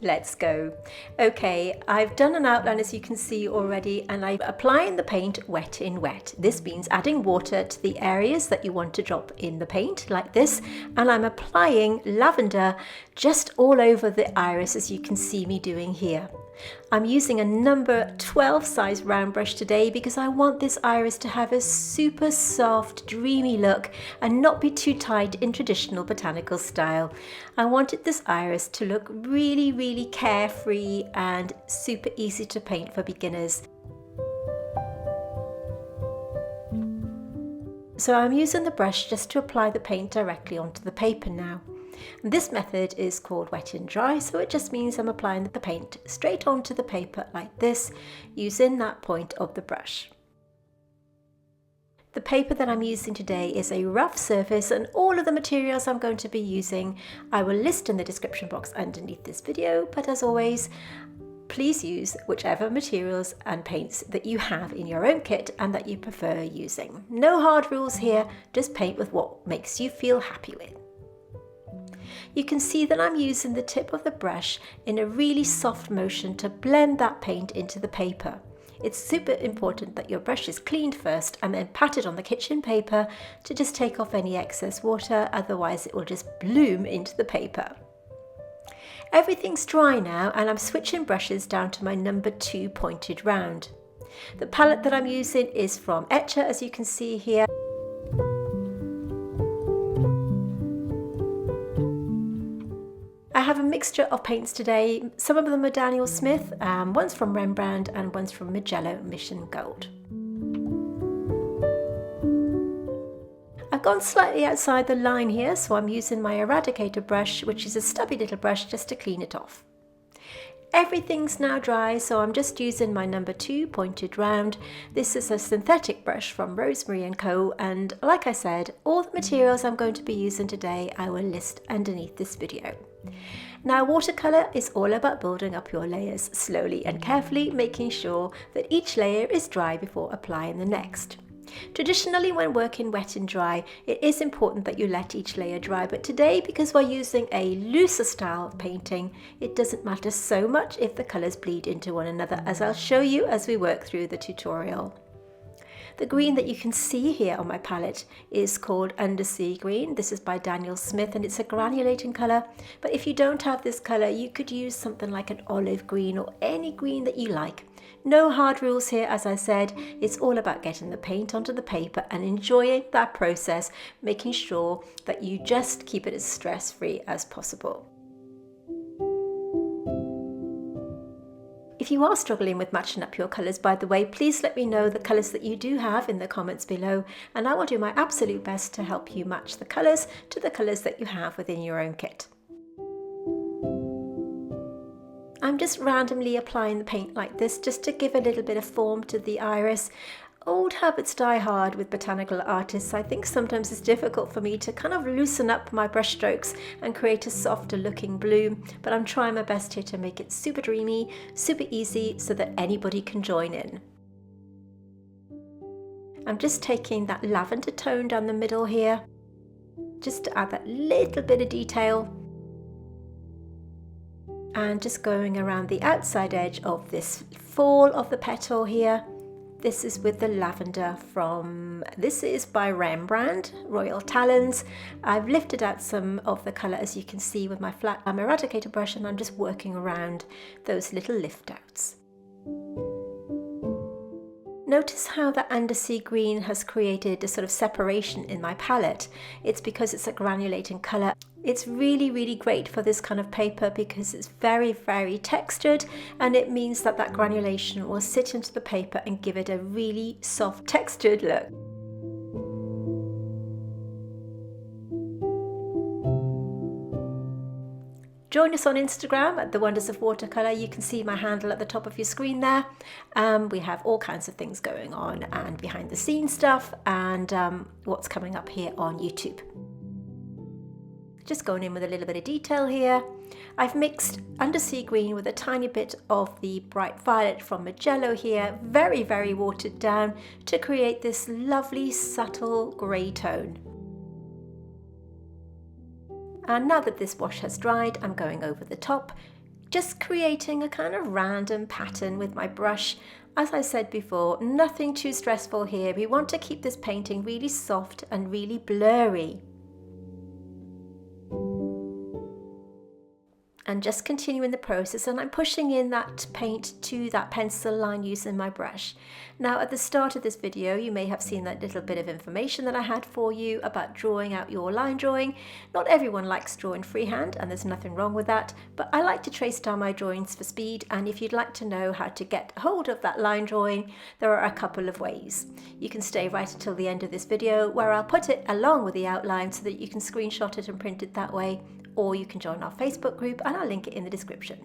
Let's go. Okay, I've done an outline as you can see already, and I'm applying the paint wet in wet. This means adding water to the areas that you want to drop in the paint like this, and I'm applying lavender just all over the iris as you can see me doing here. I'm using a number 12 size round brush today because I want this iris to have a super soft, dreamy look and not be too tight in traditional botanical style. I wanted this iris to look really carefree and super easy to paint for beginners. So I'm using the brush just to apply the paint directly onto the paper now. This method is called wet and dry, so it just means I'm applying the paint straight onto the paper like this, using that point of the brush. The paper that I'm using today is a rough surface, and all of the materials I'm going to be using I will list in the description box underneath this video, but as always, please use whichever materials and paints that you have in your own kit and that you prefer using. No hard rules here, just paint with what makes you feel happy with. You can see that I'm using the tip of the brush in a really soft motion to blend that paint into the paper. It's super important that your brush is cleaned first and then patted on the kitchen paper to just take off any excess water, otherwise it will just bloom into the paper. Everything's dry now, and I'm switching brushes down to my number 2 pointed round. The palette that I'm using is from Etcher, as you can see here. I have a mixture of paints today. Some of them are Daniel Smith, one's from Rembrandt and one's from Mugello Mission Gold. I've gone slightly outside the line here, so I'm using my Eradicator brush, which is a stubby little brush, just to clean it off. Everything's now dry, so I'm just using my number 2 pointed round. This is a synthetic brush from Rosemary & Co, and like I said, all the materials I'm going to be using today I will list underneath this video. Now, watercolour is all about building up your layers slowly and carefully, making sure that each layer is dry before applying the next. Traditionally, when working wet and dry, it is important that you let each layer dry, but today, because we're using a looser style painting, it doesn't matter so much if the colours bleed into one another, as I'll show you as we work through the tutorial. The green that you can see here on my palette is called Undersea Green. This is by Daniel Smith, and it's a granulating colour, but if you don't have this colour, you could use something like an olive green or any green that you like. No hard rules here, as I said. It's all about getting the paint onto the paper and enjoying that process, making sure that you just keep it as stress-free as possible. If you are struggling with matching up your colours, by the way, please let me know the colours that you do have in the comments below, and I will do my absolute best to help you match the colours to the colours that you have within your own kit. I'm just randomly applying the paint like this just to give a little bit of form to the iris. Old habits die hard with botanical artists. I think sometimes it's difficult for me to kind of loosen up my brush strokes and create a softer looking bloom, but I'm trying my best here to make it super dreamy, super easy, so that anybody can join in. I'm just taking that lavender tone down the middle here, just to add that little bit of detail, and just going around the outside edge of this fall of the petal here. This is with the lavender this is by Rembrandt, Royal Talons. I've lifted out some of the colour, as you can see, with my flat Eradicator brush, and I'm just working around those little lift outs. Notice how the Undersea Green has created a sort of separation in my palette. It's because it's a granulating colour. It's really great for this kind of paper because it's very textured, and it means that that granulation will sit into the paper and give it a really soft textured look. Join us on Instagram at The Wonders of Watercolour. You can see my handle at the top of your screen there. We have all kinds of things going on, and behind the scenes stuff, and what's coming up here on YouTube. Just going in with a little bit of detail here. I've mixed Undersea Green with a tiny bit of the bright violet from Mugello here, very watered down, to create this lovely subtle grey tone. And now that this wash has dried, I'm going over the top, Just creating a kind of random pattern with my brush. As I said before, nothing too stressful here. We want to keep this painting really soft and really blurry. And just continuing the process, and I'm pushing in that paint to that pencil line using my brush. Now at the start of this video you may have seen that little bit of information that I had for you about drawing out your line drawing. Not everyone likes drawing freehand, and there's nothing wrong with that, but I like to trace down my drawings for speed, and if you'd like to know how to get hold of that line drawing, there are a couple of ways. You can stay right until the end of this video where I'll put it along with the outline so that you can screenshot it and print it that way, or you can join our Facebook group and I'll link it in the description.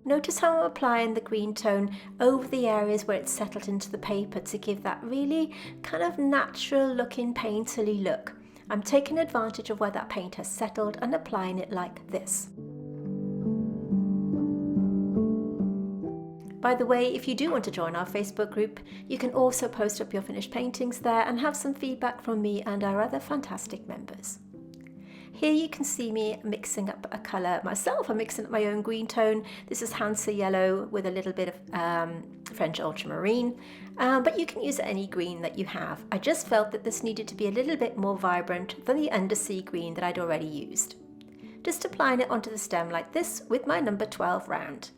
Notice how I'm applying the green tone over the areas where it's settled into the paper to give that really kind of natural looking painterly look. I'm taking advantage of where that paint has settled and applying it like this. By the way, if you do want to join our Facebook group, you can also post up your finished paintings there and have some feedback from me and our other fantastic members. Here you can see me mixing up a colour myself. I'm mixing up my own green tone. This is Hansa yellow with a little bit of French ultramarine, but you can use any green that you have. I just felt that this needed to be a little bit more vibrant than the undersea green that I'd already used. Just applying it onto the stem like this with my number 12 round.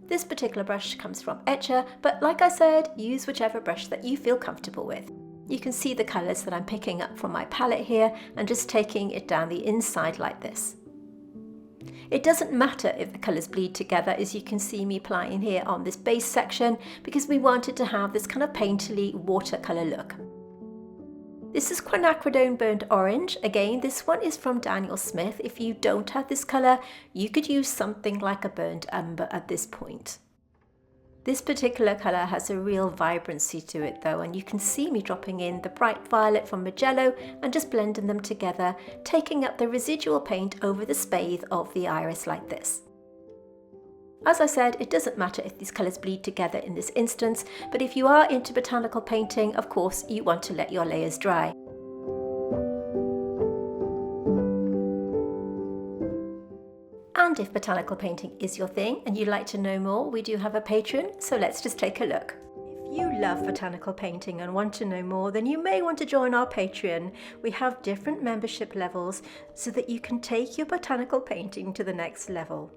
This particular brush comes from Etcher, but like I said, use whichever brush that you feel comfortable with. You can see the colours that I'm picking up from my palette here and just taking it down the inside like this. It doesn't matter if the colours bleed together, as you can see me applying here on this base section, because we wanted to have this kind of painterly watercolour look. This is quinacridone burnt orange. Again, this one is from Daniel Smith. If you don't have this colour, you could use something like a burnt umber at this point. This particular colour has a real vibrancy to it though, and you can see me dropping in the bright violet from Magello and just blending them together, taking up the residual paint over the spathe of the iris like this. As I said, it doesn't matter if these colours bleed together in this instance, but if you are into botanical painting, of course you want to let your layers dry. And if botanical painting is your thing and you'd like to know more, we do have a Patreon, so let's just take a look. If you love botanical painting and want to know more, then you may want to join our Patreon. We have different membership levels so that you can take your botanical painting to the next level.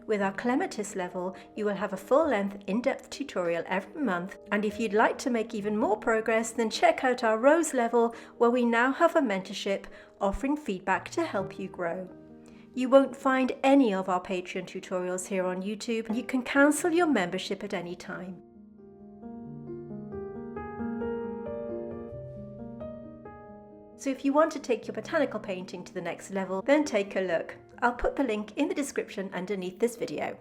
With our Clematis level, you will have a full-length, in-depth tutorial every month, and if you'd like to make even more progress, then check out our Rose level, where we now have a mentorship offering feedback to help you grow. You won't find any of our Patreon tutorials here on YouTube. You can cancel your membership at any time. So if you want to take your botanical painting to the next level, then take a look. I'll put the link in the description underneath this video.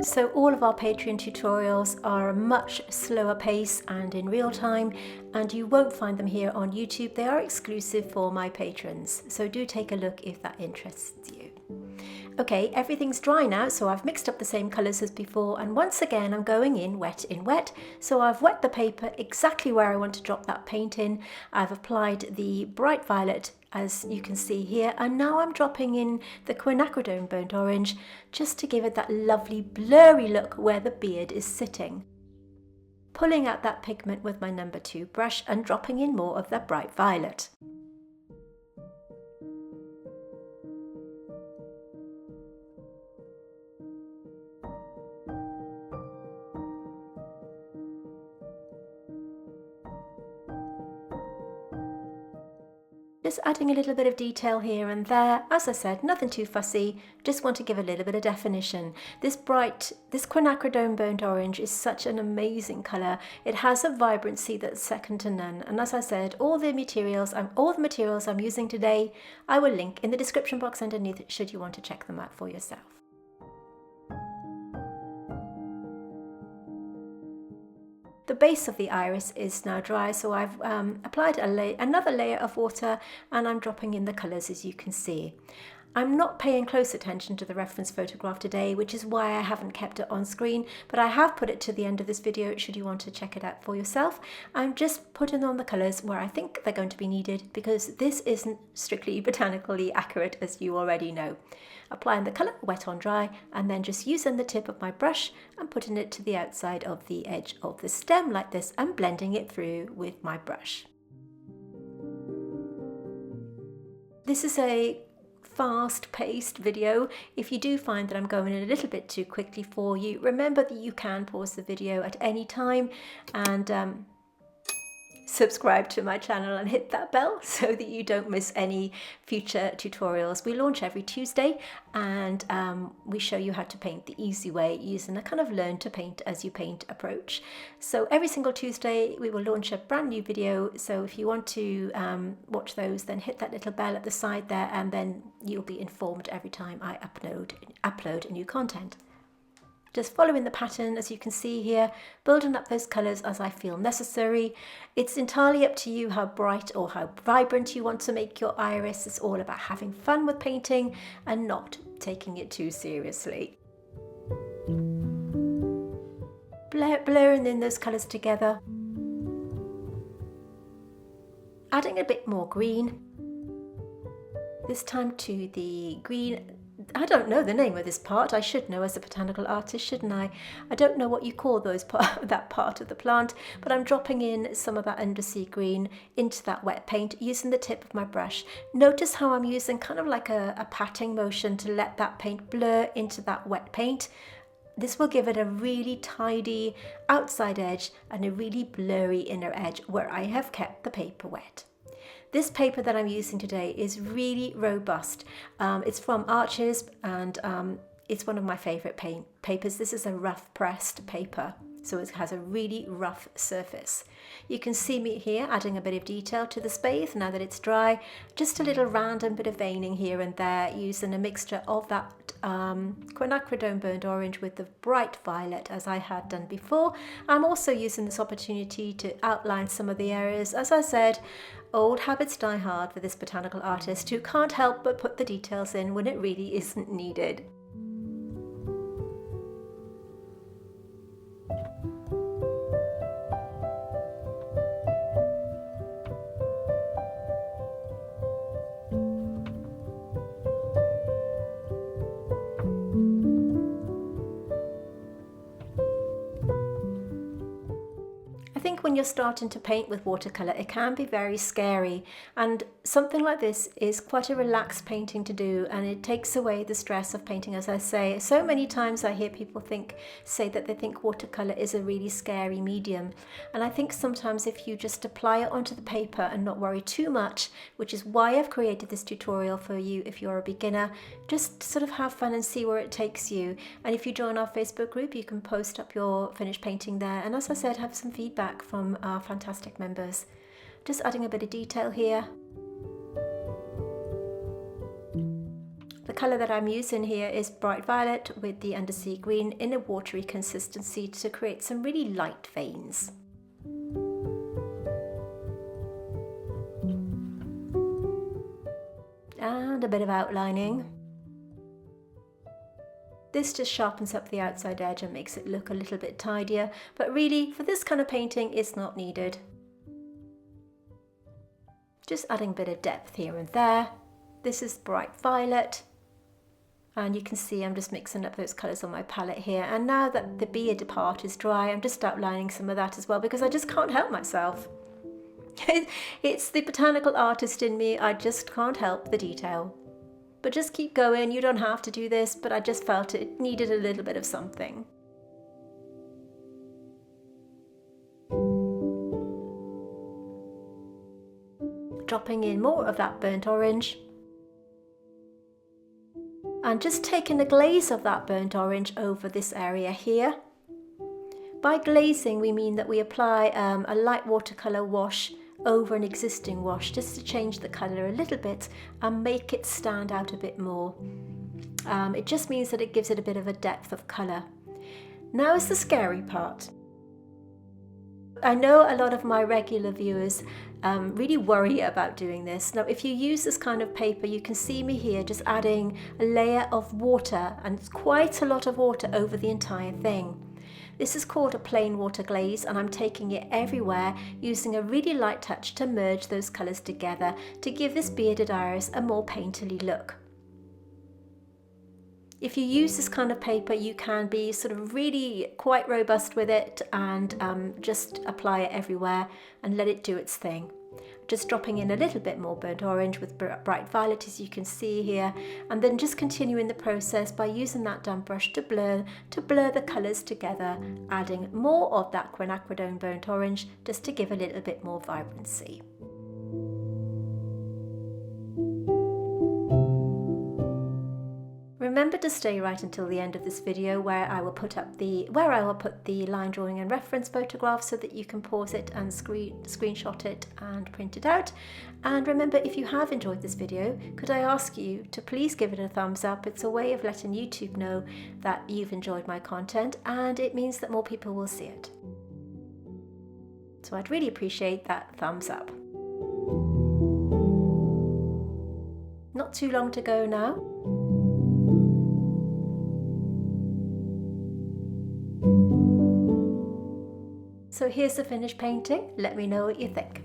So all of our Patreon tutorials are a much slower pace and in real time, and you won't find them here on YouTube. They are exclusive for my patrons, so do take a look if that interests you. Okay, everything's dry now, so I've mixed up the same colours as before, and once again I'm going in wet. So I've wet the paper exactly where I want to drop that paint in. I've applied the bright violet, as you can see here, and now I'm dropping in the quinacridone burnt orange just to give it that lovely blurry look where the beard is sitting. Pulling out that pigment with my number 2 brush and dropping in more of that bright violet. Just adding a little bit of detail here and there. As I said, nothing too fussy, just want to give a little bit of definition. This quinacridone burnt orange is such an amazing colour. It has a vibrancy that's second to none, and as I said, all the materials I'm using today, I will link in the description box underneath should you want to check them out for yourself. The base of the iris is now dry, so I've applied another layer of water and I'm dropping in the colours, as you can see. I'm not paying close attention to the reference photograph today, which is why I haven't kept it on screen, but I have put it to the end of this video should you want to check it out for yourself. I'm just putting on the colours where I think they're going to be needed, because this isn't strictly botanically accurate, as you already know. Applying the colour wet on dry, and then just using the tip of my brush and putting it to the outside of the edge of the stem like this and blending it through with my brush. This is a fast-paced video. If you do find that I'm going a little bit too quickly for you, remember that you can pause the video at any time and subscribe to my channel and hit that bell so that you don't miss any future tutorials. We launch every Tuesday, and we show you how to paint the easy way using a kind of learn to paint as you paint approach. So every single Tuesday we will launch a brand new video, so if you want to watch those, then hit that little bell at the side there, and then you'll be informed every time I upload new content. Just following the pattern, as you can see here, building up those colours as I feel necessary. It's entirely up to you how bright or how vibrant you want to make your iris. It's all about having fun with painting and not taking it too seriously. Blurring in those colours together. Adding a bit more green. This time to the green. I don't know the name of this part. I should know as a botanical artist, shouldn't I? I don't know what you call that part of the plant, but I'm dropping in some of that undersea green into that wet paint using the tip of my brush. Notice how I'm using kind of like a patting motion to let that paint blur into that wet paint. This will give it a really tidy outside edge and a really blurry inner edge where I have kept the paper wet. This paper that I'm using today is really robust. It's from Arches, and it's one of my favourite papers. This is a rough pressed paper, so it has a really rough surface. You can see me here adding a bit of detail to the spathe now that it's dry. Just a little random bit of veining here and there, using a mixture of that quinacridone burnt orange with the bright violet, as I had done before. I'm also using this opportunity to outline some of the areas. As I said, old habits die hard for this botanical artist who can't help but put the details in when it really isn't needed. I think when you're starting to paint with watercolour, it can be very scary, and something like this is quite a relaxed painting to do, and it takes away the stress of painting. As I say, so many times I hear people say that they think watercolour is a really scary medium, and I think sometimes if you just apply it onto the paper and not worry too much, which is why I've created this tutorial for you if you're a beginner, just sort of have fun and see where it takes you. And if you join our Facebook group, you can post up your finished painting there, and as I said, have some feedback from our fantastic members. Just adding a bit of detail here. The colour that I'm using here is bright violet with the undersea green in a watery consistency to create some really light veins. And a bit of outlining. This just sharpens up the outside edge and makes it look a little bit tidier, but really for this kind of painting it's not needed. Just adding a bit of depth here and there. This is bright violet, and you can see I'm just mixing up those colours on my palette here, and now that the beard part is dry, I'm just outlining some of that as well because I just can't help myself. It's the botanical artist in me, I just can't help the detail. But just keep going, you don't have to do this, but I just felt it needed a little bit of something. Dropping in more of that burnt orange. And just taking the glaze of that burnt orange over this area here. By glazing, we mean that we apply a light watercolour wash over an existing wash just to change the colour a little bit and make it stand out a bit more. It just means that it gives it a bit of a depth of colour. Now is the scary part. I know a lot of my regular viewers really worry about doing this. Now, if you use this kind of paper, you can see me here just adding a layer of water, and it's quite a lot of water over the entire thing. This is called a plain water glaze, and I'm taking it everywhere using a really light touch to merge those colours together to give this bearded iris a more painterly look. If you use this kind of paper, you can be sort of really quite robust with it and just apply it everywhere and let it do its thing. Just dropping in a little bit more burnt orange with bright violet, as you can see here, and then just continuing the process by using that damp brush to blur the colours together, adding more of that quinacridone burnt orange just to give a little bit more vibrancy. Remember to stay right until the end of this video where I will put the line drawing and reference photograph so that you can pause it and screenshot it and print it out. And remember, if you have enjoyed this video, could I ask you to please give it a thumbs up? It's a way of letting YouTube know that you've enjoyed my content, and it means that more people will see it. So I'd really appreciate that thumbs up. Not too long to go now. So here's the finished painting. Let me know what you think.